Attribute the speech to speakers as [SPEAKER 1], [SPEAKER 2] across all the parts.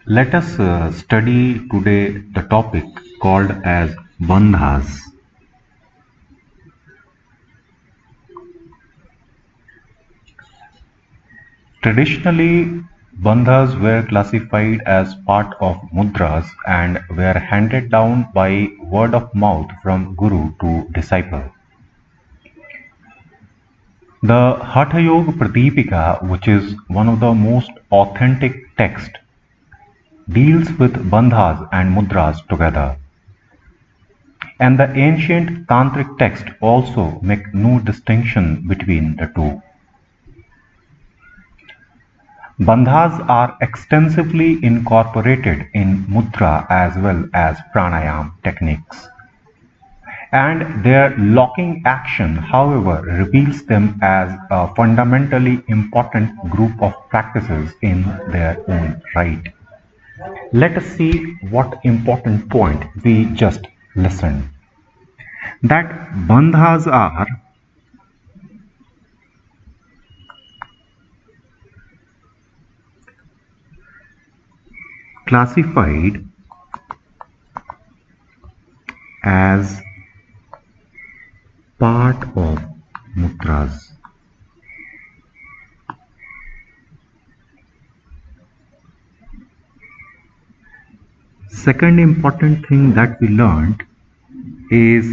[SPEAKER 1] Let us study today the topic called as Bandhas. Traditionally, Bandhas were classified as part of mudras and were handed down by word of mouth from guru to disciple. The Hatha Yoga Pradipika, which is one of the most authentic texts, deals with bandhas and mudras together. And the ancient tantric texts also make no distinction between the two. Bandhas are extensively incorporated in mudra as well as pranayama techniques. And their locking action, however, reveals them as a fundamentally important group of practices in their own right. Let us see what important point we just listened. That bandhas are classified as part of mudras. Second important thing that we learned is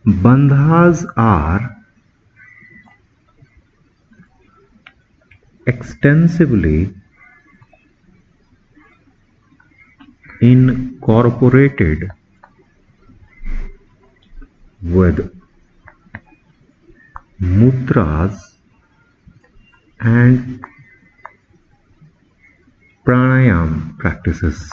[SPEAKER 1] bandhas are extensively incorporated with mudras and pranayama practices.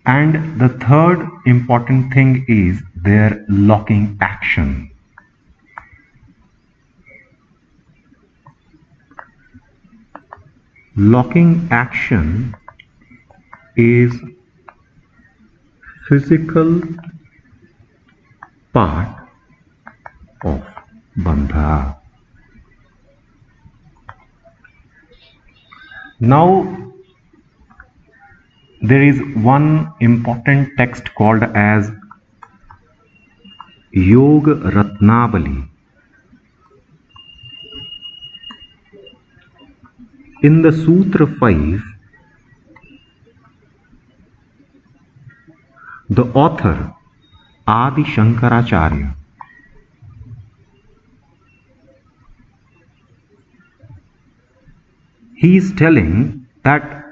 [SPEAKER 1] And the third important thing is their locking action. Locking action is physical part of bandha. Now there is one important text called as Yoga Ratnavali. In the Sutra 5, the author Adi Shankaracharya he is telling that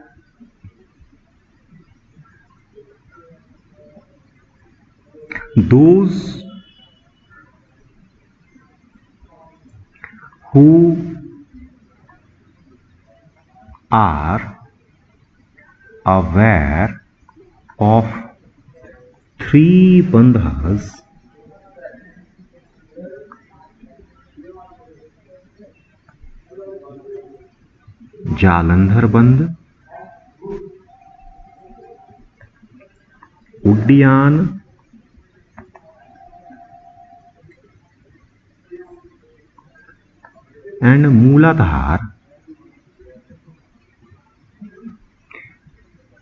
[SPEAKER 1] those who are aware of three bandhas Jalandhar Bandh, Uddiyan and Mooladhar,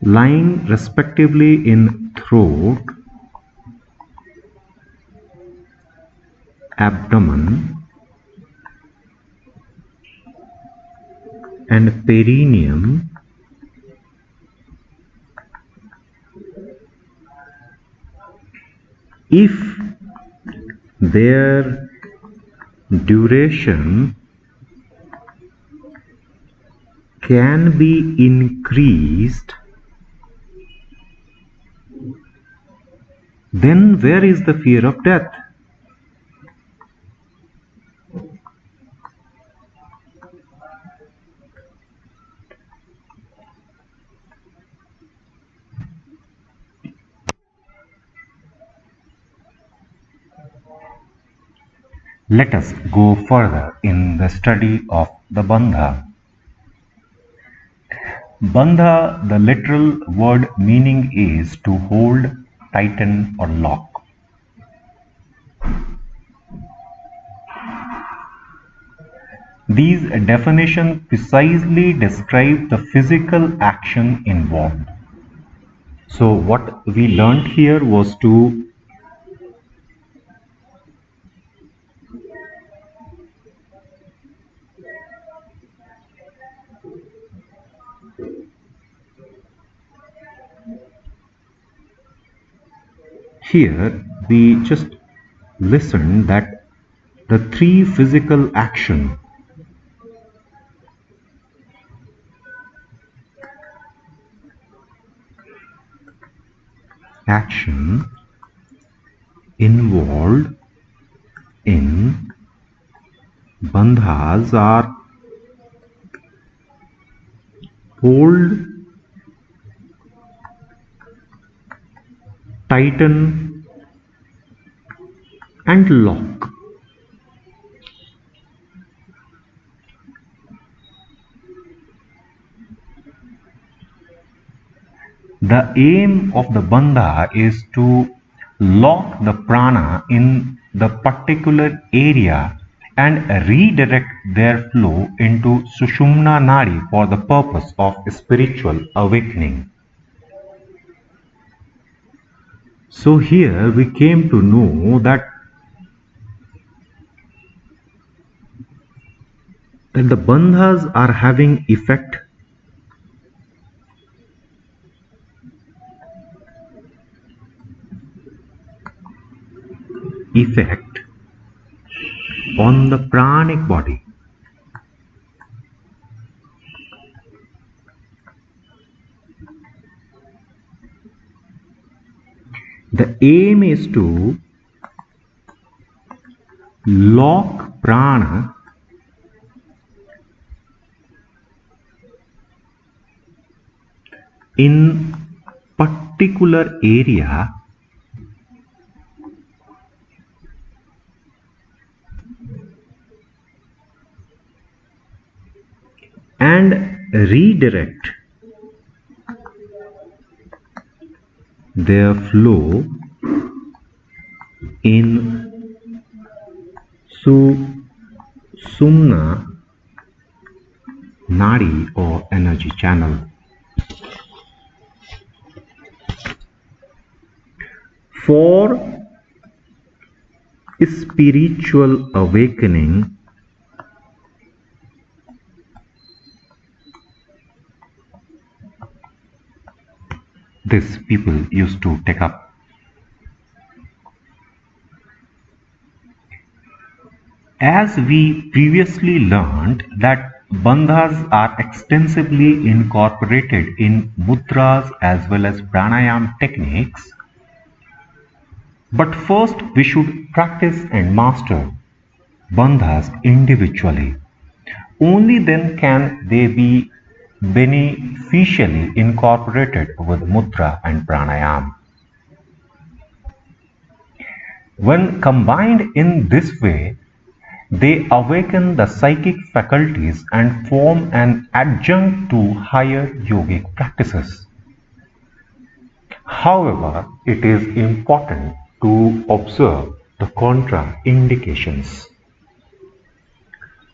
[SPEAKER 1] lying respectively in throat, abdomen and perineum, if their duration can be increased, then where is the fear of death? Let us go further in the study of the Bandha. Bandha, the literal word meaning is to hold tighten or lock. These definitions precisely describe the physical action involved. So what we learned here was to here we just listen that the three physical action involved in bandhas are hold, tighten and lock. The aim of the bandha is to lock the prana in the particular area and redirect their flow into Sushumna Nadi for the purpose of spiritual awakening. So here we came to know that the bandhas are having effect on the pranic body. The aim is to lock prana in particular area and redirect their flow in Sumna Nadi or energy channel. For spiritual awakening, this people used to take up. As we previously learned that bandhas are extensively incorporated in mudras as well as pranayam techniques, but first we should practice and master bandhas individually. Only then can they be beneficially incorporated with mudra and pranayam. When combined in this way, they awaken the psychic faculties and form an adjunct to higher yogic practices. However, it is important to observe the contraindications.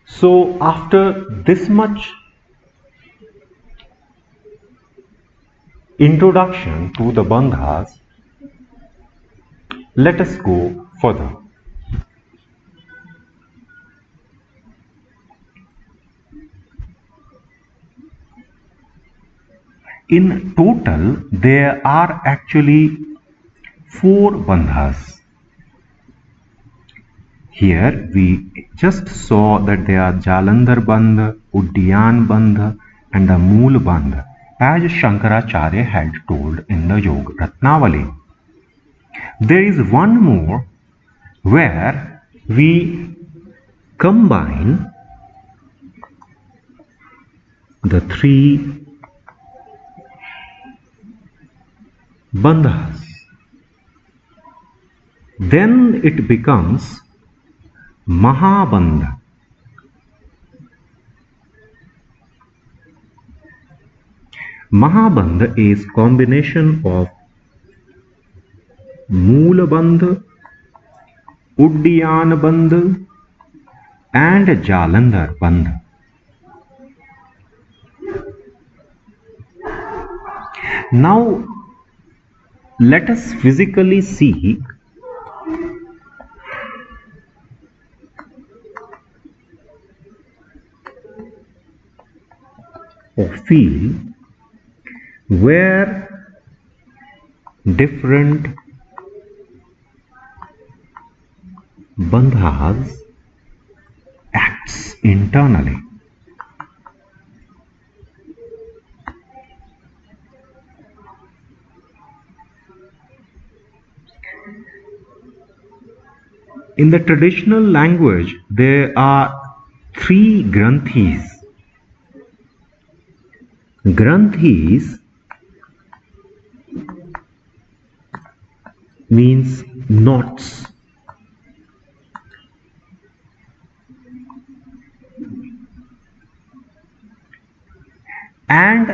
[SPEAKER 1] So after this much introduction to the bandhas, let us go further. In total, there are actually 4 bandhas. Here we just saw that there are Jalandhar Bandha, Uddiyan Bandha and the Mool Bandha, as Shankaracharya had told in the Yoga Ratnavali. There is one more where we combine the 3 bandhas. Then it becomes Mahabandha. Mahabandha is combination of Moola Bandha, Uddiyan Bandha and Jalandhar Bandha. Now let us physically see or feel where different bandhas acts internally. In the traditional language, there are three granthis. Granthis means knots. And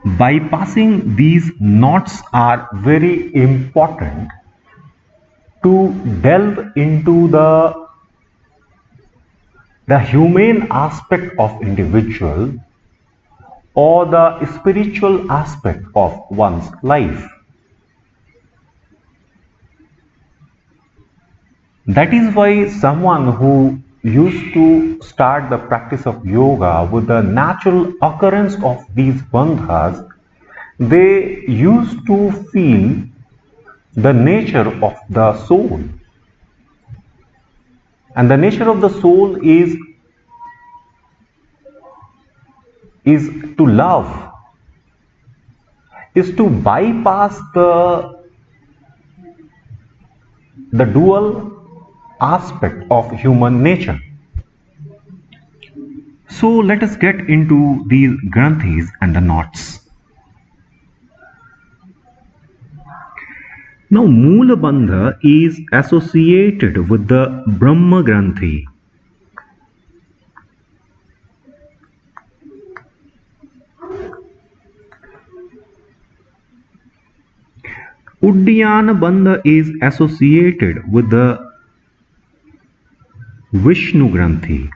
[SPEAKER 1] bypassing these knots are very important to delve into the humane aspect of individual or the spiritual aspect of one's life. That is why someone who used to start the practice of yoga with the natural occurrence of these bandhas, they used to feel the nature of the soul. And the nature of the soul is to love, is to bypass the dual aspect of human nature. So let us get into these granthis and the knots. Now Moola Bandha is associated with the Brahma Granthi. Uddiyana Bandha is associated with the Vishnu Granthi.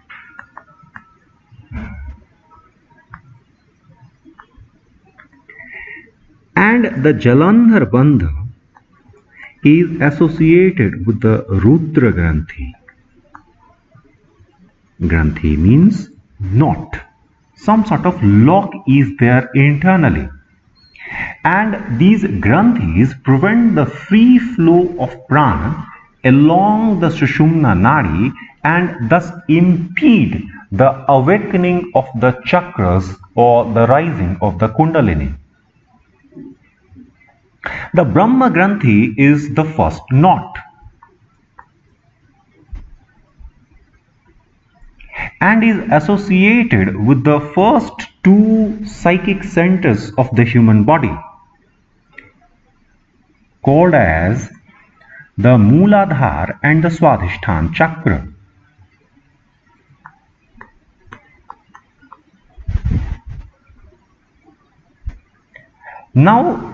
[SPEAKER 1] And the Jalandhar Bandha is associated with the Rudra Granthi. Granthi means knot. Some sort of lock is there internally. And these granthis prevent the free flow of prana along the Sushumna Nadi and thus impede the awakening of the chakras or the rising of the Kundalini. The Brahma Granthi is the first knot and is associated with the first two psychic centers of the human body, called as the Mooladhara and the Swadhisthana chakra. Now,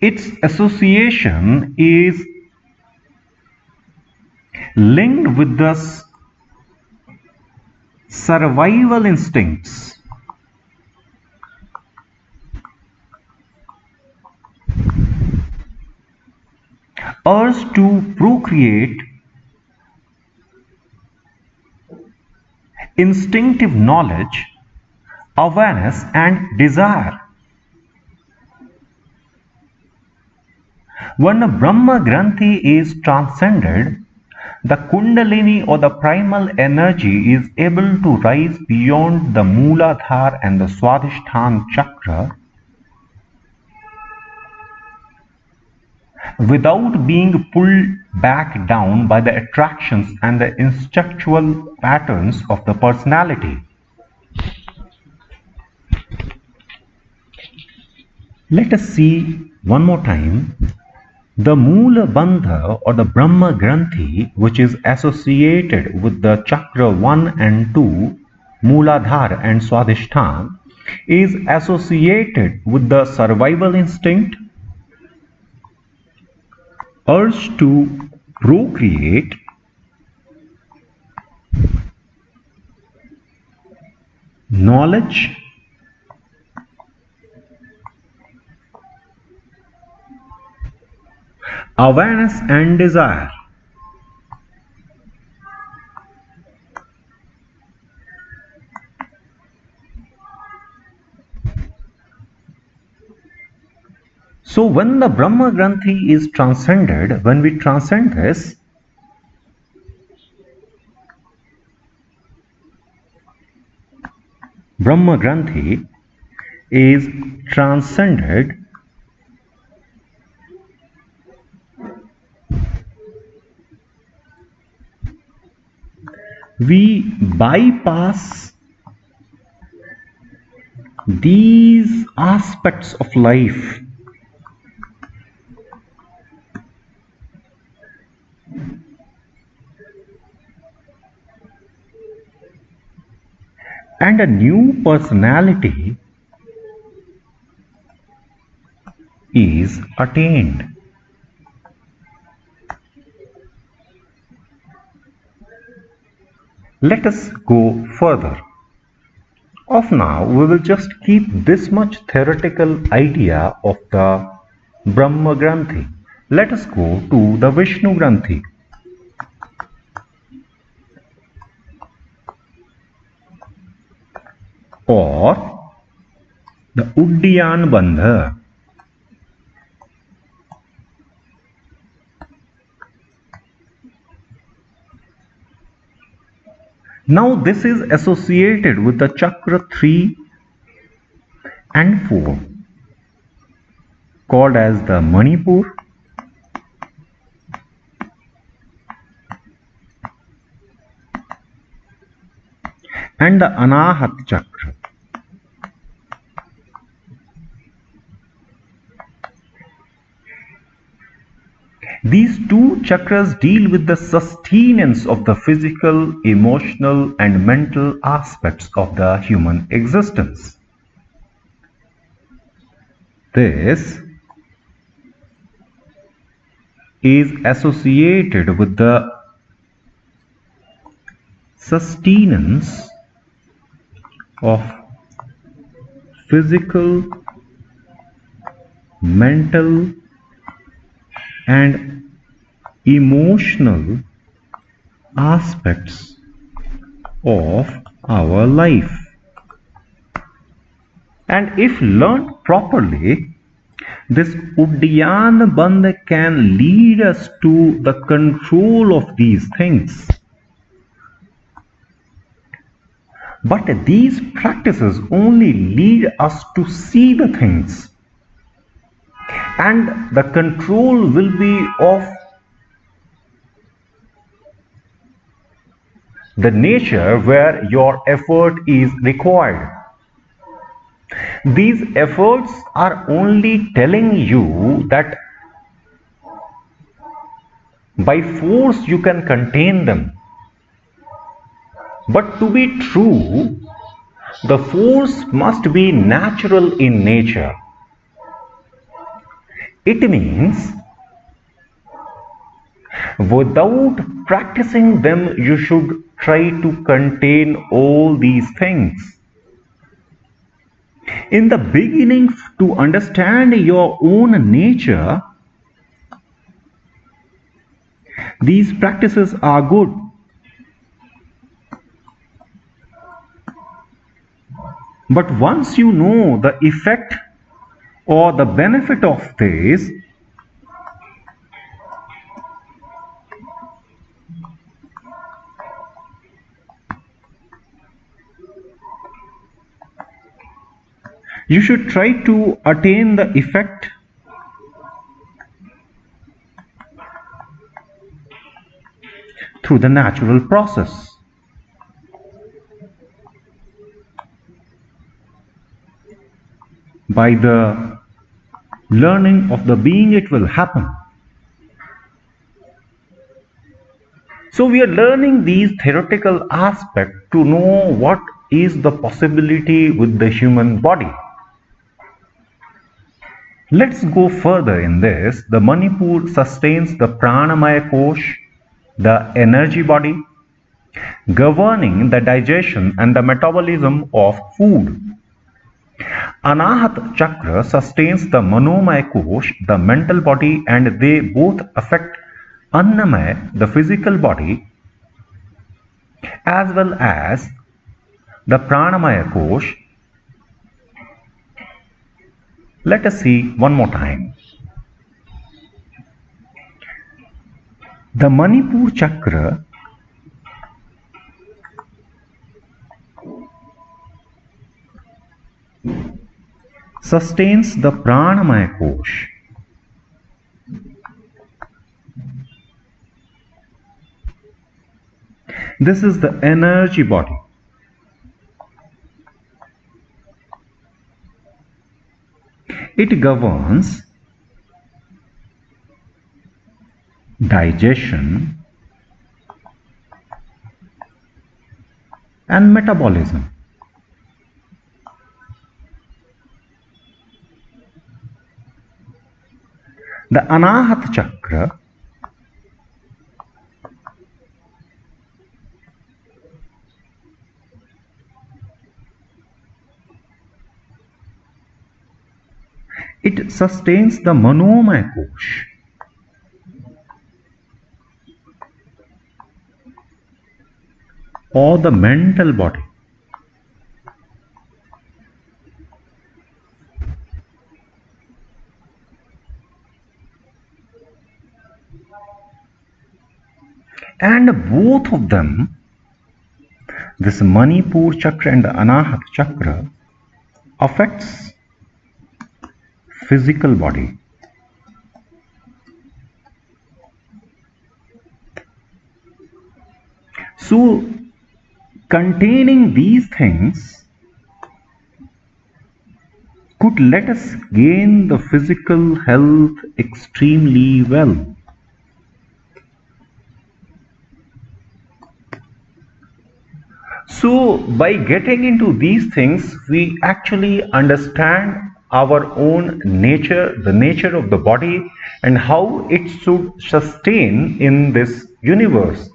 [SPEAKER 1] its association is linked with the survival instincts. Urge to procreate, instinctive knowledge, awareness and desire. When a Brahma Granthi is transcended, the Kundalini or the primal energy is able to rise beyond the Mooladhara and the Swadhisthana chakra without being pulled back down by the attractions and the instinctual patterns of the personality. Let us see one more time. The Moola Bandha or the Brahma Granthi, which is associated with the chakra 1 and 2, Mooladhara and Swadhisthana, is associated with the survival instinct, urge to procreate, knowledge, awareness and desire. So when the Brahma Granthi is transcended, when we transcend this, Brahma Granthi is transcended, we bypass these aspects of life and a new personality is attained. Let us go further. Of now, we will just keep this much theoretical idea of the Brahma Granthi. Let us go to the Vishnu Granthi. Or the Uddiyana Bandha. Now this is associated with the chakra 3 and 4 called as the Manipur, and the Anahat chakra. These two chakras deal with the sustenance of the physical, emotional and mental aspects of the human existence. This is associated with the sustenance of physical, mental and emotional aspects of our life. And if learned properly, this Uddiyana Bandha can lead us to the control of these things. But these practices only lead us to see the things, and the control will be of the nature where your effort is required. These efforts are only telling you that by force you can contain them. But to be true, the force must be natural in nature. It means without practicing them, you should try to contain all these things. In the beginning, to understand your own nature, these practices are good. But once you know the effect or the benefit of this, you should try to attain the effect through the natural process. By the learning of the being, it will happen. So we are learning these theoretical aspects to know what is the possibility with the human body. Let's go further in this. The Manipur sustains the Pranamaya Kosh, the energy body, governing the digestion and the metabolism of food. Anahat Chakra sustains the Manomaya Kosh, the mental body, and they both affect Annamaya, the physical body, as well as the Pranamaya Kosh. Let us see one more time. The Manipur Chakra sustains the Pranamaya Kosh. This is the energy body. It governs digestion and metabolism. The Anahat Chakra it sustains the Manomaya Kosh. Or the mental body. And both of them, this Manipur Chakra and the Anahat Chakra, affects physical body. So, containing these things could let us gain the physical health extremely well. So, by getting into these things, we actually understand our own nature, the nature of the body, and how it should sustain in this universe,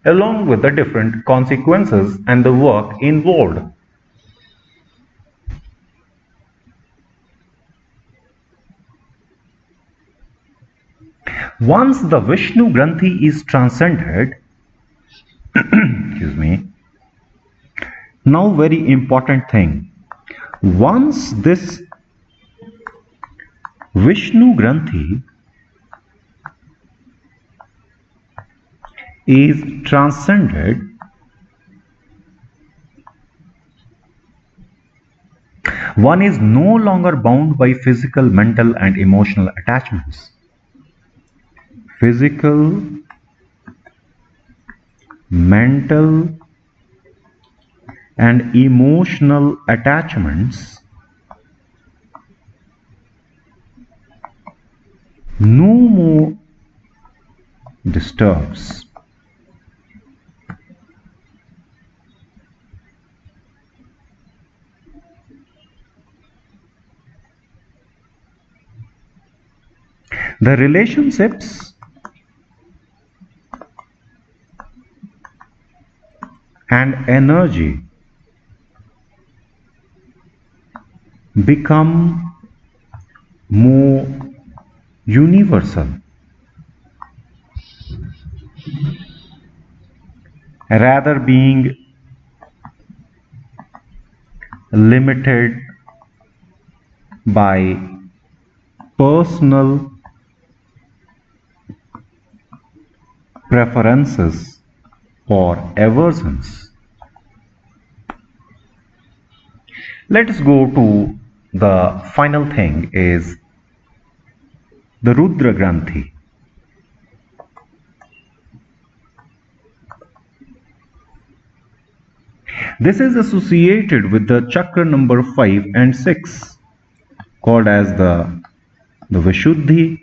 [SPEAKER 1] along with the different consequences and the work involved. Once the Vishnu Granthi is transcended, excuse me, now very important thing, once this Vishnu Granthi is transcended, one is no longer bound by physical, mental and emotional attachments. Physical, mental and emotional attachments no more disturbs. The relationships and energy become more universal rather being limited by personal preferences or aversions. Let us go to the final thing, is the Rudra Granthi. This is associated with the chakra number 5 and 6, called as the Vishuddhi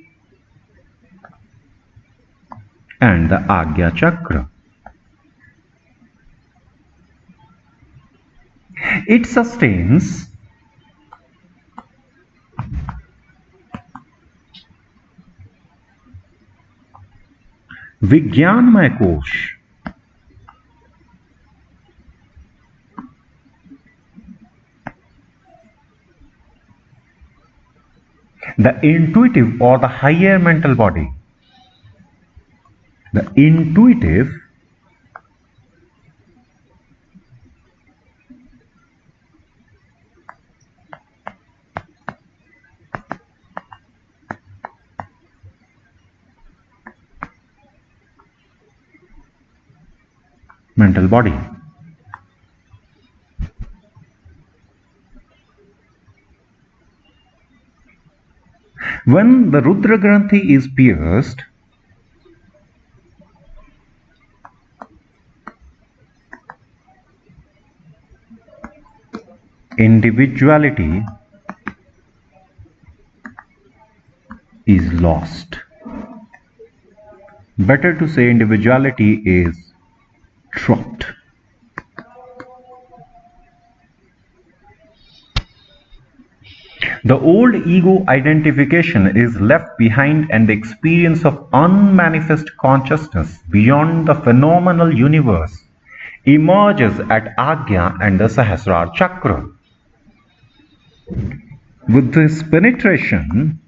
[SPEAKER 1] and the Agya Chakra. It sustains विज्ञानमय कोश, the intuitive or the higher mental body, the intuitive mental body. When the Rudra Granthi is pierced, individuality is lost. Better to say individuality is dropped. The old ego identification is left behind and the experience of unmanifest consciousness beyond the phenomenal universe emerges at Agya and the Sahasrara Chakra. With this penetration,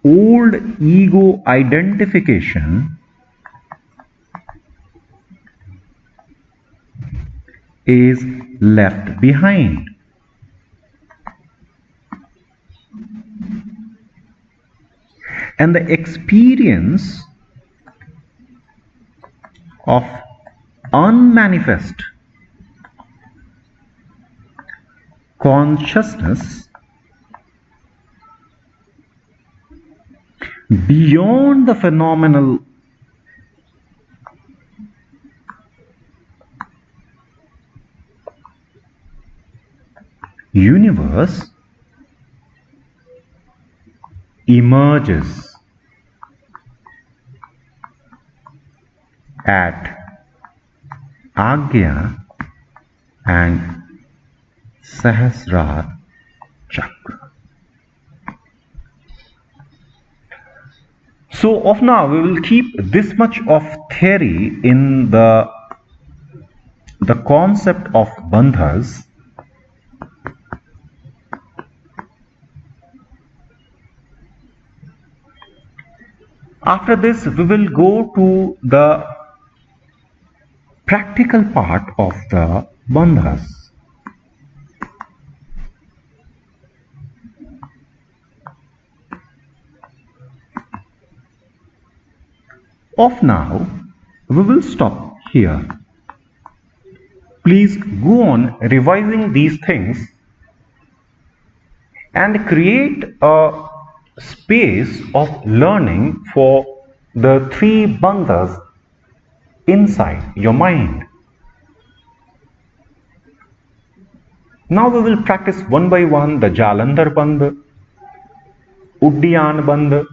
[SPEAKER 1] old ego identification is left behind. And the experience of unmanifest consciousness beyond the phenomenal universe emerges at Agya and Sahasrara Chakra. So of now we will keep this much of theory in the concept of bandhas. After this we will go to the practical part of the bandhas. Of now we will stop here. Please go on revising these things and create a space of learning for the three bandhas inside your mind. Now we will practice one by one the Jalandhar Bandha, Uddiyan Bandha,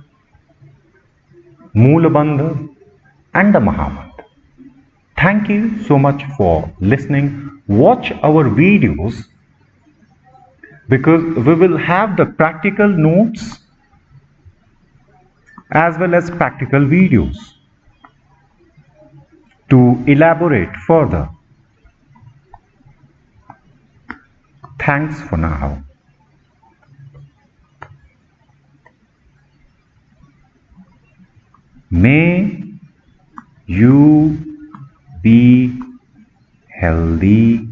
[SPEAKER 1] Mool Bandha and the Mahabandha. Thank you so much for listening. Watch our videos because we will have the practical notes as well as practical videos to elaborate further. Thanks for now. May you be healthy.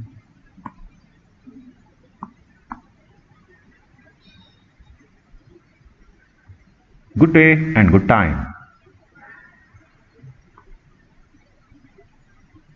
[SPEAKER 1] Good day and good time.